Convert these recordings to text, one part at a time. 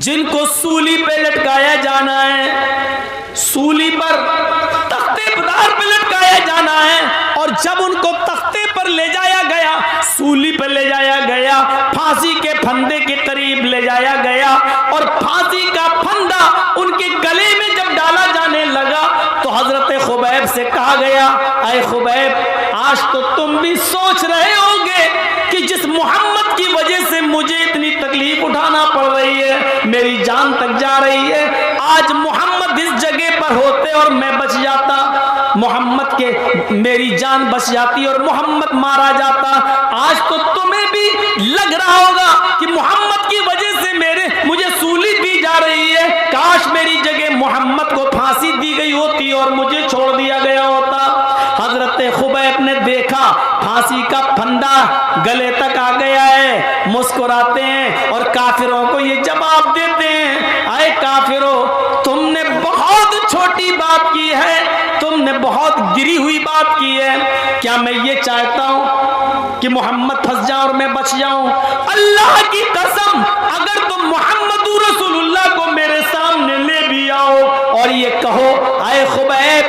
जिनको सूली पे लटकाया जाना है, सूली पर तख्ते पदार पे लटकाया जाना है। और जब उनको तख्ते पर ले जाया गया, सूली पर ले जाया गया, फांसी के फंदे के करीब ले जाया गया और फांसी का फंदा उनके गले में जब डाला जाने लगा तो हजरत खुबैब से कहा गया, ऐ खुबैब, आज तो तुम भी सोच रहे होगे कि जिस मोहम्मद की वजह से मुझे इतनी तकलीफ उठाना पड़ रही है, मेरी जान तक जा रही है, आज मोहम्मद इस जगह पर होते और मैं बच जाता, मोहम्मद के मेरी जान बच जाती और मोहम्मद मारा जाता। आज तो तुम्हें भी लग रहा होगा कि मोहम्मद की वजह से मुझे सूली दी जा रही है, काश मेरी जगह मोहम्मद को फांसी दी गई होती और मुझे छोड़ दिया गया होता। हजरत खुबैब ने देखा फांसी का फंदा गले तक आ गया है, मुस्कुराते हैं और काफिरों को ये जवाब देते हैं, आए काफिरों, तुमने बहुत छोटी बात की है, तुमने बहुत गिरी हुई बात की है। क्या मैं ये चाहता हूं कि मोहम्मद फंस जाए और मैं बच जाऊं? अल्लाह की कसम, अगर तुम मोहम्मदुर रसूलुल्लाह को मेरे सामने ले भी आओ और ये कहो, आए खुबैब,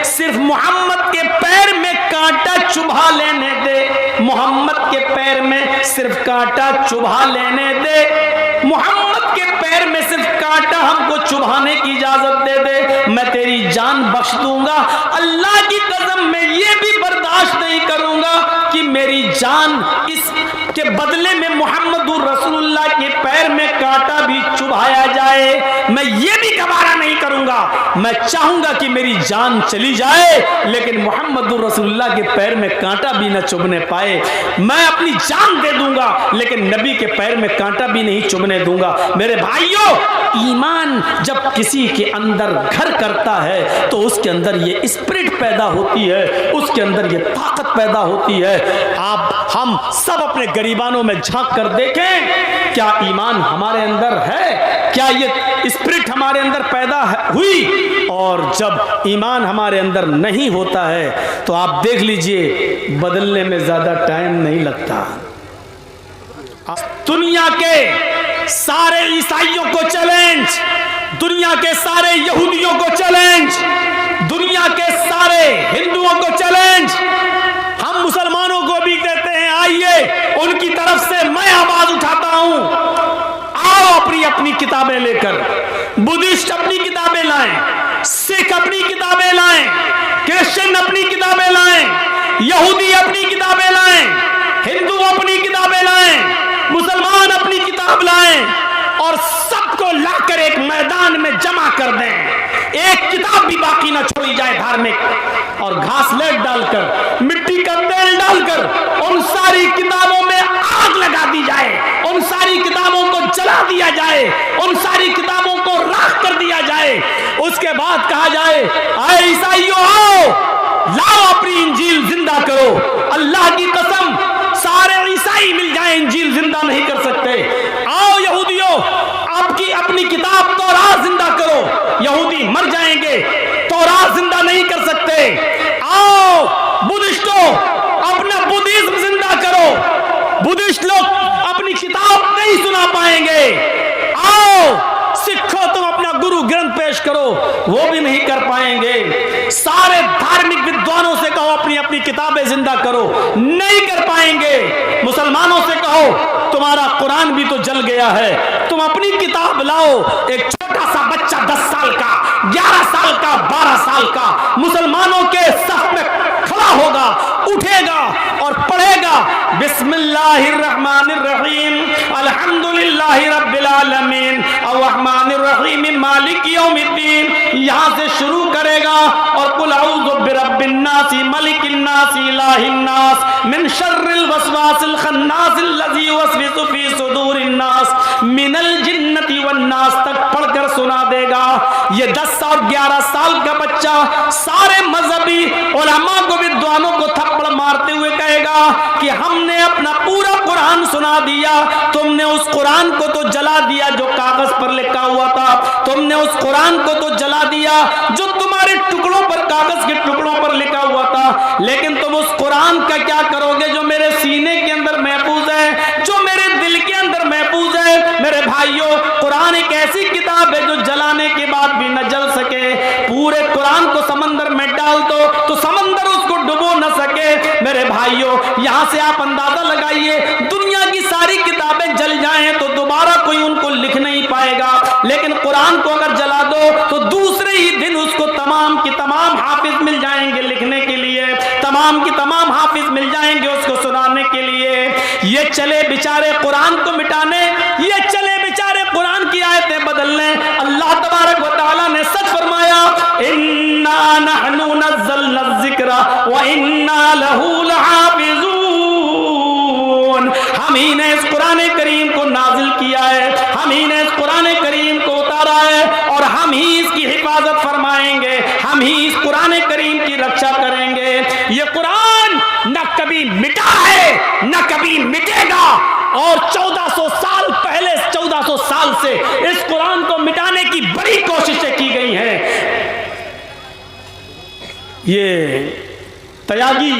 सिर्फ मोहम्मद के पैर में कांटा चुभा लेने दे, मोहम्मद के पैर में सिर्फ कांटा चुभा लेने दे, मोहम्मद के पैर में सिर्फ कांटा हमको चुभाने की इजाजत दे दे, मैं तेरी जान बख्श दूंगा। अल्लाह की कसम, मैं ये भी बर्दाश्त नहीं करूंगा कि मेरी जान इसके बदले में मोहम्मदुर रसूलुल्लाह के पैर में कांटा भी चुभाया जाए, मैं ये भी गवारा नहीं करूंगा। मैं चाहूंगा कि मेरी जान चली जाए लेकिन मोहम्मदुर रसूलुल्लाह के पैर में कांटा भी न चुभने पाए। मैं अपनी जान दे दूंगा लेकिन नबी के पैर में कांटा भी नहीं चुभने दूंगा। मेरे भाइयों, ईमान जब किसी के अंदर घर करता है तो उसके अंदर ये स्पिरिट पैदा होती है, उसके अंदर ये ताकत पैदा होती है। आप हम सब अपने गरीबानों में झांक कर देखें, क्या ईमान हमारे अंदर है, क्या ये स्पिरिट हमारे अंदर पैदा हुई? और जब ईमान हमारे अंदर नहीं होता है तो आप देख लीजिए, बदलने में ज्यादा टाइम नहीं लगता। दुनिया के सारे ईसाइयों को चैलेंज, दुनिया के सारे यहूदियों को चैलेंज, दुनिया के सारे हिंदुओं को चैलेंज, हम मुसलमानों को भी कहते हैं, आइए उनकी तरफ से मैं आवाज उठाता हूं, आओ अपनी अपनी किताबें लेकर, बुद्धिस्ट अपनी किताबें लाएं, सिख अपनी किताबें लाएं, क्रिश्चियन अपनी किताबें लाएं, यहूदी अपनी किताबें लाएं, हिंदू अपनी किताबें लाएं, मुसलमान अपनी किताब लाएं और सबको लाकर एक मैदान में जमा कर दें। एक किताब भी बाकी ना छोड़ी जाए धार्मिक, और घासलेट डालकर, मिट्टी का तेल डालकर उन सारी किताबों में आग लगा दी जाए, उन सारी किताबों को जला दिया जाए, उन सारी किताबों को राख कर दिया जाए। उसके बाद कहा जाए, आए ईसाइयों आओ, लाओ अपनी इंजील जिंदा करो। अल्लाह की कसम, सारे ईसाई मिल जाए इंजील जिंदा नहीं कर सकते। आओ यहूदियों, आपकी अपनी किताब तौरात जिंदा करो, यहूदी मर जाएंगे, तौरात जिंदा नहीं कर सकते। आओ बुद्धिस्टों, अपना बुद्धिज्म जिंदा करो, बुद्धिस्ट लोग अपनी किताब नहीं सुना पाएंगे। आओ सिखो, तुम अपना गुरु ग्रंथ पेश करो, वो भी नहीं कर पाएंगे। सारे धार्मिक विद्वानों से कहो अपनी अपनी किताबें जिंदा करो, नहीं कर पाएंगे। मुसलमानों से कहो तुम्हारा कुरान भी तो जल गया है, तुम अपनी किताब लाओ। एक छोटा सा बच्चा 10 साल का, 11 साल का, 12 साल का मुसलमानों के सफ में खड़ा होगा, उठेगा और पढ़ेगा, बिस्मिल्लाहिर्रहमानिर्रहीम, अल्हम्दुलिल्लाहि रब्बिल आलमीन, अर्रहमानिर्रहीम, मालिक यौमिद्दीन, यहां से शुरू करेगा और कुल अऊज़ु बिरब्बिन नास, मलिकिन नास, इलाहिन नास, मिन शर्रिल वसवासिल खन्नास लज़ी युवस्विसु फी सुदूरिन नास, मिनल जिन्नति वन नास तक पढ़कर सुना देगा। ये 10 और 11 साल का बच्चा सारे मजहबी उलमा को, विद्वानों को थप्पड़ मारते हुए कहेगा कि हमने अपना पूरा कुरान सुना दिया, तुमने उस कुरान को तो जला दिया जो कागज पर लिखा हुआ था, तुमने उस कुरान को तो जला दिया जो तुम्हारे टुकड़ों पर, कागज के टुकड़ों पर लिखा हुआ था, लेकिन तुम उस कुरान का क्या करोगे जो मेरे सीने के अंदर महफूज है, जो मेरे दिल के अंदर महफूज है। मेरे भाइयों, कुरान एक ऐसी किताब है जो जलाने के बाद भी न जल सके। पूरे कुरान को समंदर में डाल दो तो समंदर उसको डुबो न सके। मेरे भाइयों, यहां से आप अंदाजा लगाइए, दुनिया की सारी किताबें जल जाएं तो दोबारा कोई उनको लिख नहीं पाएगा, लेकिन कुरान को अगर जला दो तो दूसरे ही दिन उसको तमाम की तमाम हाफिज मिल जाएंगे लिखने के लिए, तमाम की तमाम हाफिज मिल जाएंगे उसको सुनाने के लिए। ये चले बेचारे कुरान को मिटाने, ये चले बेचारे कुरान की आयतें बदलने। अल्लाह तबारक व तआला ने सच फरमाया, इन्ना नहनु नज़्ज़लना ज़िक्रा व इन्ना लहू लहाफ़िज़ून। हम ही ने इस कुरान करीम को नाजिल किया है, हम ही ने इस कुरान करीम को उतारा है और हम ही इसकी हिफाजत फरमाएंगे, हम ही इस कुरान करीम की रक्षा करेंगे। ये कुरान न कभी मिटा है न कभी मिटेगा, और 1400 साल पहले, 1400 साल से इस कुरान को मिटाने की बड़ी कोशिशें की गई हैं। ये तयागी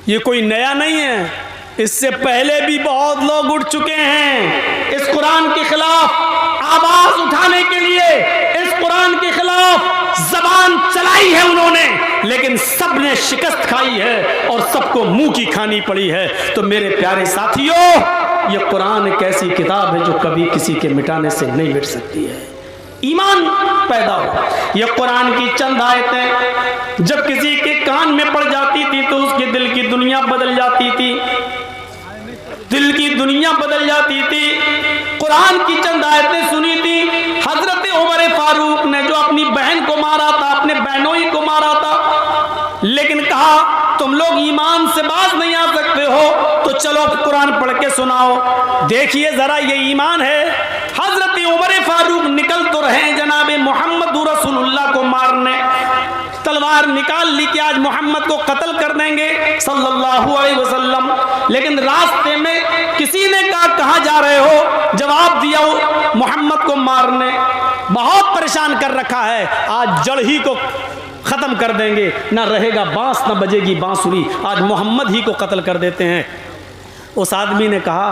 ये कोई नया नहीं है, इससे पहले भी बहुत लोग उठ चुके हैं इस कुरान के खिलाफ आवाज उठाने के लिए। इस कुरान के खिलाफ जबान चलाई है उन्होंने, लेकिन सबने शिकस्त खाई है और सबको मुंह की खानी पड़ी है। तो मेरे प्यारे साथियों, ये कुरान एक ऐसी किताब है जो कभी किसी के मिटाने से नहीं मिट सकती है। ईमान पैदा हो। यह कुरान की चंद आयतें जब किसी के कान में पड़ जाती थी तो उसके दिल की दुनिया बदल जाती थी, दिल की दुनिया बदल जाती थी। कुरान की चंद आयतें सुनी थी हजरत उमर फारूक ने, जो अपनी बहन को मारा था, अपने बहनोई को मारा था, लेकिन कहा तुम लोग ईमान से बाज नहीं आ सकते हो तो चलो कुरान पढ़ के सुनाओ, देखिए जरा ये ईमान है। हजरत उमर फारूक निकल तो रहे जनाबे मोहम्मद रसूलुल्लाह को मारने, तलवार निकाल ली कि आज मोहम्मद को कत्ल कर देंगे सल्लल्लाहु अलैहि वसल्लम, लेकिन रास्ते में किसी ने कहा कहां जा रहे हो, जवाब दिया मोहम्मद को मारने। बहुत परेशान कर रखा है, आज जड़ ही को खत्म कर देंगे, ना रहेगा बांस ना बजेगी बांसुरी, आज मोहम्मद ही को कत्ल कर देते हैं। उस आदमी ने कहा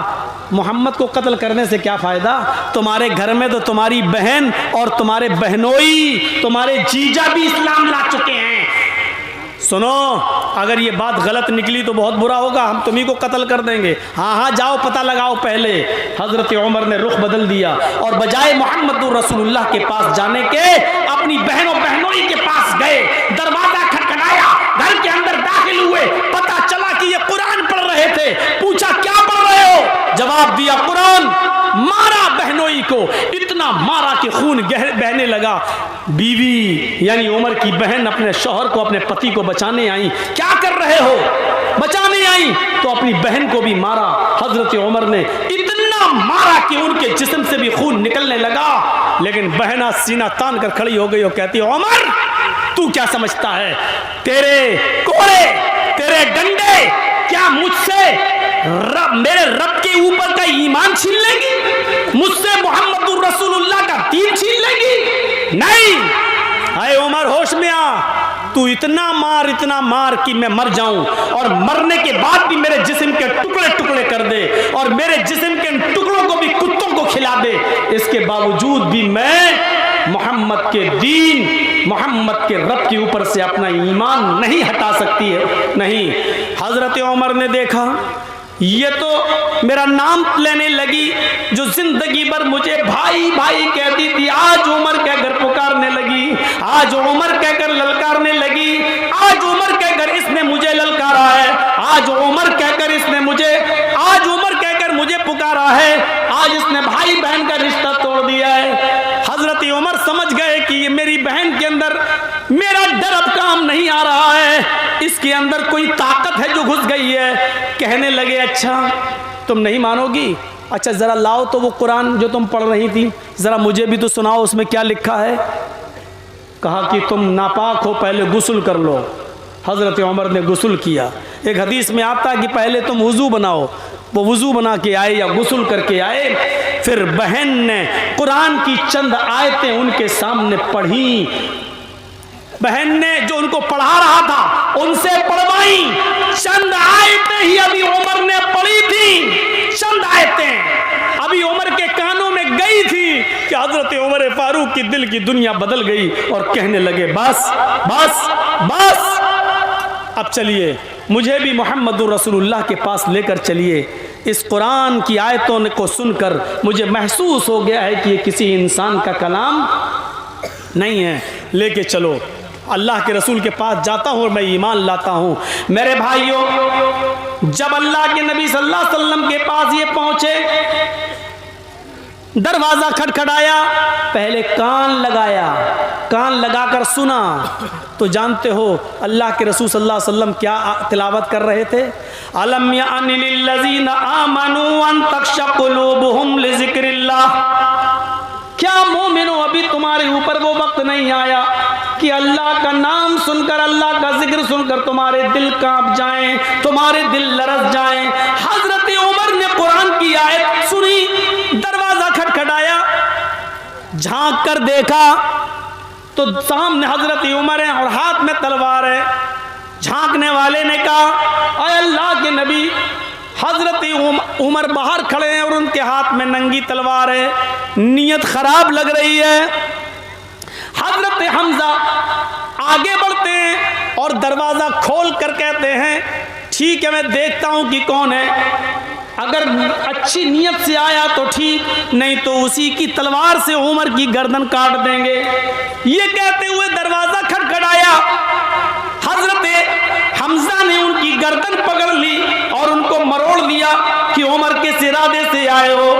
मोहम्मद को कत्ल करने से क्या फ़ायदा, तुम्हारे घर में तो तुम्हारी बहन और तुम्हारे बहनोई, तुम्हारे जीजा भी इस्लाम ला चुके हैं। सुनो, अगर ये बात गलत निकली तो बहुत बुरा होगा, हम तुम्ही को कत्ल कर देंगे। हाँ हाँ जाओ पता लगाओ पहले। हजरत उमर ने रुख बदल दिया और बजाय मोहम्मद रसूलुल्लाह के पास जाने के अपनी बहनों बहनोई के पास गए, दरवाजा खटखटाया, घर के अंदर दाखिल हुए, पता चला कि ये कुरान पढ़ रहे थे। पूछा क्या पढ़ रहे हो, जवाब दिया कुरान। मारा बहनोई को, इतना मारा कि खून बहने लगा। बीवी यानी उमर की बहन अपने शौहर को, अपने पति को बचाने आई। क्या कर रहे हो, बचाने आई तो अपनी बहन को भी मारा। हजरत उमर ने इतना मारा कि उनके जिस्म से भी खून निकलने लगा, लेकिन बहना सीना तान कर खड़ी हो गई और कहती उमर तू क्या समझता है, तेरे कोड़े तेरे डंडे क्या मुझसे मेरे रब के ऊपर का ईमान छीन लेंगी, मुझसे मोहम्मद रसूलुल्लाह का दीन छीन लेंगी? नहीं। अरे उमर होश में आ, तू इतना मार कि मैं मर जाऊं और मरने के बाद भी मेरे जिस्म के टुकड़े टुकड़े कर दे और मेरे जिस्म के टुकड़ों को भी कुत्तों को खिला दे, इसके बावजूद भी मैं मोहम्मद के दीन, मोहम्मद के रब के ऊपर से अपना ईमान नहीं हटा सकती है। नहीं। हजरत उमर ने देखा ये तो मेरा नाम लेने लगी, जो जिंदगी भर मुझे भाई भाई कहती थी, आज उमर कहकर पुकारने लगी, आज उमर कहकर ललकारने लगी, आज उमर कहकर इसने मुझे ललकारा है, आज उमर कहकर इसने मुझे, आज उमर कहकर मुझे पुकारा है, आज इसने भाई बहन का रिश्ता तोड़ दिया है। हजरत उमर समझ गए कि ये मेरी बहन के अंदर मेरा डर अब काम नहीं आ रहा है, इसके अंदर कोई ताकत है जो घुस गई है। कहने लगे अच्छा तुम नहीं मानोगी, अच्छा जरा लाओ तो वो कुरान जो तुम पढ़ रही थी जरा मुझे भी तो सुनाओ, उसमें क्या लिखा है। कहा कि तुम नापाक हो, पहले गुस्ल कर लो। हजरत उमर ने गुस्ल किया। एक हदीस में आता है कि पहले तुम वुजू बनाओ, वो वुजू बना के आए या गुस्ल करके आए, फिर बहन ने कुरान की चंद आयतें उनके सामने पढ़ी। बहन ने जो उनको पढ़ा रहा था उनसे पढ़वाई। चंद आयतें ही अभी उमर ने पढ़ी थी, चंद आयतें। अभी उमर कि हजरत उमर फारूक की दिल की दुनिया बदल गई और कहने लगे बस बस बस, अब चलिए मुझे भी मोहम्मदुर रसूलुल्लाह के पास लेकर चलिए। इस कुरान की आयतों को सुनकर मुझे महसूस हो गया है कि ये किसी इंसान का कलाम नहीं है, लेके चलो। अल्लाह के रसूल के पास जाता हूँ और मैं ईमान लाता हूँ। मेरे भाइयों, जब अल्लाह के नबी सल्लल्लाहु अलैहि वसल्लम के पास ये पहुँचे, दरवाज़ा खटखटाया, पहले कान लगाया, कान लगाकर सुना तो जानते हो अल्लाह के रसूल सल्लल्लाहु अलैहि वसल्लम क्या तिलावत कर रहे थे। अलम यानि लिल्लज़ीना आमनू अन तख्शअ क़ुलूबुहुम लिज़िक्रिल्लाह, क्या मोमिनो अभी तुम्हारे ऊपर वो वक्त नहीं आया कि अल्लाह का नाम सुनकर, अल्लाह का जिक्र सुनकर तुम्हारे दिल कांप जाएं, तुम्हारे दिल लरस जाएं। हजरत उमर ने कुरान की आयत सुनी, दरवाजा खटखटाया, झांक कर देखा तो सामने हजरत उमर है और हाथ में तलवार है। झांकने वाले ने कहा, अय अल्लाह के नबी, हजरत उमर बाहर खड़े हैं और उनके हाथ में नंगी तलवार है, नीयत खराब लग रही है। हजरत हमजा आगे बढ़ते हैं और दरवाजा खोल कर कहते हैं, ठीक है मैं देखता हूं कि कौन है, अगर अच्छी नीयत से आया तो ठीक, नहीं तो उसी की तलवार से उमर की गर्दन काट देंगे। ये कहते हुए दरवाजा खटखटाया, हजरत हमजा ने उनकी गर्दन पकड़ ली और उनको मरोड़ दिया कि उमर किस इरादे से आए हो।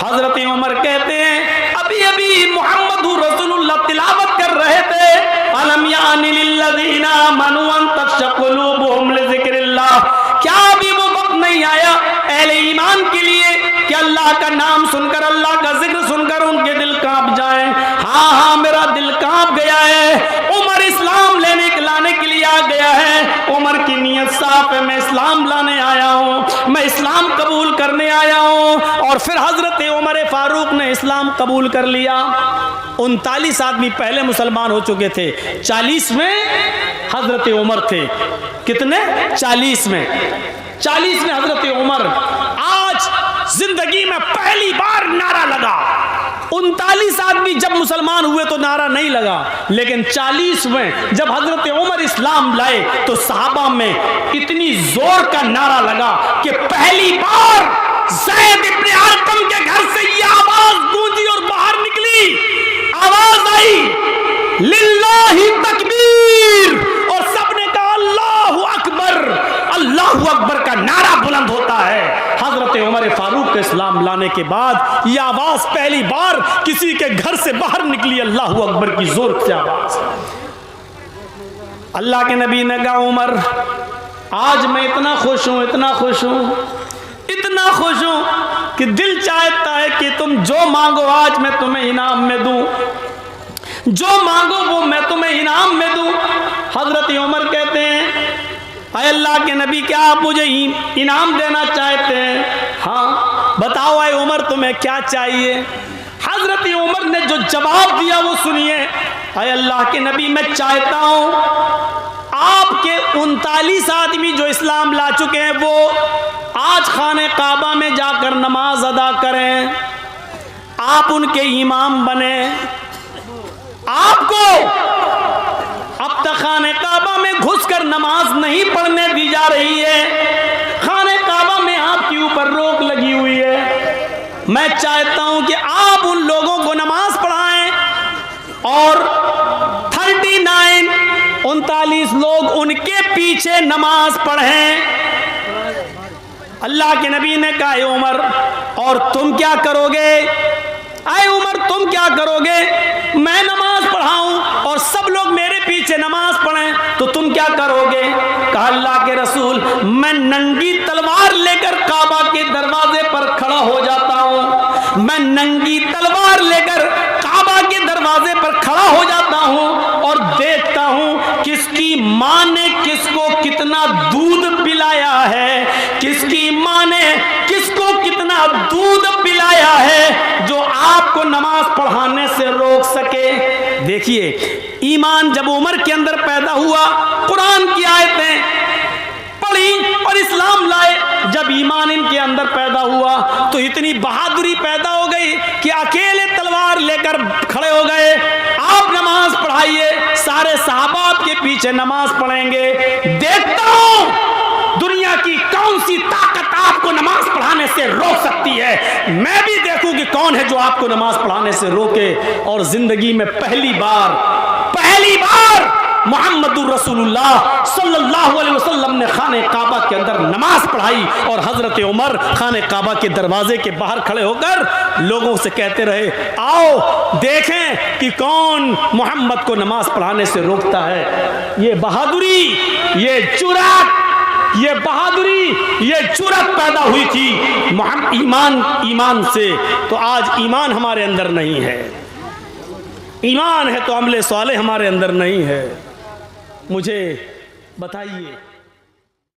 हजरत उमर कहते हैं, अभी अभी मोहम्मदुर रसूलुल्लाह तिलावत कर रहे थे, अलम यानि लिल्लज़ीना आमनू अन तख्शअ क़ुलूबुहुम लिज़िक्रिल्लाह, क्या अभी वो वक्त नहीं आया अहले ईमान के लिए कि अल्लाह का नाम सुनकर, अल्लाह का जिक्र सुनकर उनके दिल कांप जाए। हाँ हाँ, मेरा दिल कांप गया है। उमर इस्लाम लाने के लिए आ गया है। उमर की नीयत साफ है, मैं इस्लाम लाने आया हूँ, मैं इस्लाम कबूल करने आया हूँ। और फिर हजरत उमर फारूक ने इस्लाम कबूल कर लिया। 39 आदमी पहले मुसलमान हो चुके थे, 40 में हजरत उमर थे। कितने? 40 में हजरत उमर। आज जिंदगी में पहली बार नारा लगा। 39 आदमी जब मुसलमान हुए तो नारा नहीं लगा, लेकिन 40 में जब हजरत उमर इस्लाम लाए तो सहाबा में इतनी जोर का नारा लगा कि पहली बार ज़ैद इब्न अरकम के घर से ये आवाज गूंजी और बाहर निकली, आवाज आई, लिल्लाहि तकबीर, और सबने कहा अल्लाहु अकबर। अल्लाहु अकबर का नारा बुलंद होता है। हजरत उमर फारूक के इस्लाम लाने के बाद यह आवाज पहली बार किसी के घर से बाहर निकली, अल्लाहु अकबर की जोर से आवाज। अल्लाह के नबी ने कहा, उमर आज मैं इतना खुश हूं, इतना खुश हूं कि दिल चाहता है कि तुम जो मांगो आज मैं तुम्हें इनाम में दूं, जो मांगो वो मैं तुम्हें इनाम में दूं। हजरत उमर कहते हैं, अय अल्लाह के नबी, क्या आप मुझे इनाम देना चाहते हैं? हाँ बताओ अय उमर तुम्हें क्या चाहिए? हजरत उमर ने जो जवाब दिया वो सुनिए। अय अल्लाह के नबी, मैं चाहता हूं आपके 39 आदमी जो इस्लाम ला चुके हैं वो आज खाने काबा में जाकर नमाज अदा करें, आप उनके इमाम बने। आपको अब तक खाने काबा में घुसकर नमाज नहीं पढ़ने दी जा रही है, खाने काबा में आपके ऊपर रोक लगी हुई है। मैं चाहता हूं कि आप उन लोगों को नमाज पढ़ाएं और 39 लोग उनके पीछे नमाज पढ़ें। अल्लाह के नबी ने कहा, उमर और तुम क्या करोगे? आए उमर तुम क्या करोगे? मैं नमाज पढ़ाऊं और सब लोग मेरे पीछे नमाज पढ़ें तो तुम क्या करोगे? कहा, अल्लाह के रसूल, मैं नंगी तलवार लेकर काबा के दरवाजे पर खड़ा हो जाता हूं। मैं नंगी तलवार लेकर काबा के दरवाजे पर खड़ा हो जाता हूं और देखता हूं किसकी मां ने किसको कितना दूध पिलाया है, किसकी मां ने किसको कितना दूध पिलाया है जो आपको नमाज पढ़ाने से रोक सके। देखिए, ईमान जब उमर के अंदर पैदा हुआ, कुरान की आयतें पढ़ी और इस्लाम लाए। जब ईमान ईमान इनके अंदर पैदा हुआ तो इतनी बहादुरी पैदा हो गई कि अकेले तलवार लेकर खड़े हो गए। आप नमाज पढ़ाइए, सारे सहाबा आपके पीछे नमाज पढ़ेंगे। देखता हूं दुनिया की कौन सी ताकत आपको नमाज पढ़ाने से रोक सकती है। मैं भी देखूं कि कौन है जो आपको नमाज पढ़ाने से रोके। और जिंदगी में पहली बार मुहम्मदुर रसूलुल्लाह सल्लल्लाहु अलैहि वसल्लम ने खाने काबा के अंदर नमाज पढ़ाई और हजरत उमर खाने काबा के दरवाजे के बाहर खड़े होकर लोगों से कहते रहे, आओ देखें कि कौन मोहम्मद को नमाज पढ़ाने से रोकता है। ये बहादुरी, ये जुर्रत, ये बहादुरी, ये जुर्रत पैदा हुई थी ईमान से। तो आज ईमान हमारे अंदर नहीं है, ईमान है तो अमले साले हमारे अंदर नहीं है। मुझे बताइए